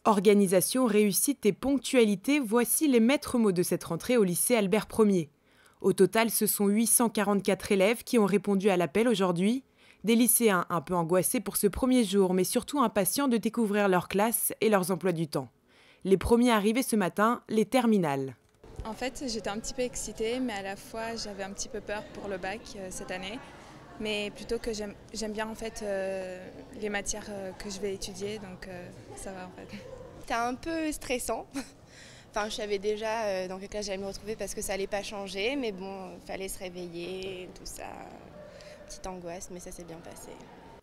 Organisation, réussite et ponctualité, voici les maîtres mots de cette rentrée au lycée Albert Ier. Au total, ce sont 844 élèves qui ont répondu à l'appel aujourd'hui. Des lycéens un peu angoissés pour ce premier jour, mais surtout impatients de découvrir leur classe et leurs emplois du temps. Les premiers arrivés ce matin, les terminales. En fait, j'étais un petit peu excitée, mais à la fois, j'avais un petit peu peur pour le bac cette année. Mais plutôt que j'aime bien en fait les matières que je vais étudier, donc ça va en fait. C'était un peu stressant. Enfin, je savais déjà dans quelle classe j'allais me retrouver parce que ça allait pas changer, mais bon, il fallait se réveiller, tout ça. Petite angoisse, mais ça s'est bien passé.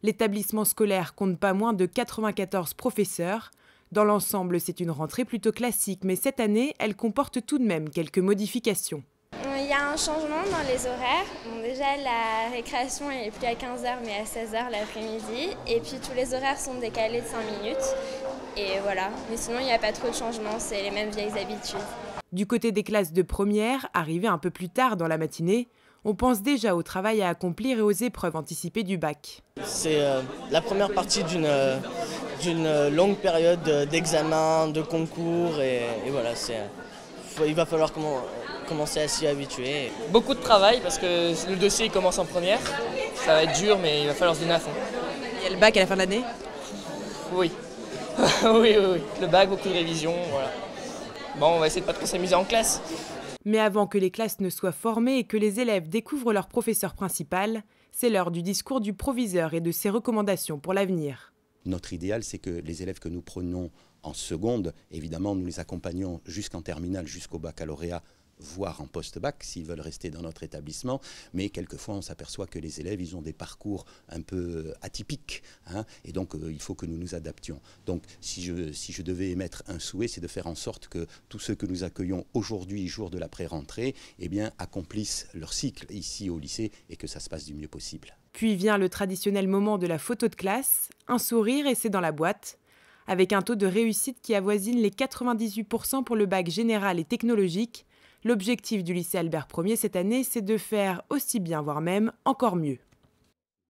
L'établissement scolaire compte pas moins de 94 professeurs. Dans l'ensemble, c'est une rentrée plutôt classique, mais cette année, elle comporte tout de même quelques modifications. Il y a un changement dans les horaires. Bon, déjà, la récréation n'est plus à 15h, mais à 16h l'après-midi. Et puis, tous les horaires sont décalés de 5 minutes. Et voilà. Mais sinon, il n'y a pas trop de changements, c'est les mêmes vieilles habitudes. Du côté des classes de première, arrivées un peu plus tard dans la matinée, on pense déjà au travail à accomplir et aux épreuves anticipées du bac. C'est la première partie d'une longue période d'examen, de concours. Et voilà, il va falloir commencer à s'y habituer. Beaucoup de travail parce que le dossier il commence en première. Ça va être dur, mais il va falloir se donner à fond. Il y a le bac à la fin de l'année ? Oui. oui. Le bac, beaucoup de révisions, voilà. Bon, on va essayer de pas trop s'amuser en classe. Mais avant que les classes ne soient formées et que les élèves découvrent leur professeur principal, c'est l'heure du discours du proviseur et de ses recommandations pour l'avenir. Notre idéal, c'est que les élèves que nous prenons en seconde, évidemment, nous les accompagnons jusqu'en terminale, jusqu'au baccalauréat, voire en post-bac, s'ils veulent rester dans notre établissement. Mais quelquefois, on s'aperçoit que les élèves, ils ont des parcours un peu atypiques. Et donc, il faut que nous nous adaptions. Donc, si je devais émettre un souhait, c'est de faire en sorte que tous ceux que nous accueillons aujourd'hui, jour de la pré-rentrée, accomplissent leur cycle ici au lycée et que ça se passe du mieux possible. Puis vient le traditionnel moment de la photo de classe, un sourire et c'est dans la boîte. Avec un taux de réussite qui avoisine les 98% pour le bac général et technologique, l'objectif du lycée Albert Ier cette année, c'est de faire aussi bien, voire même encore mieux.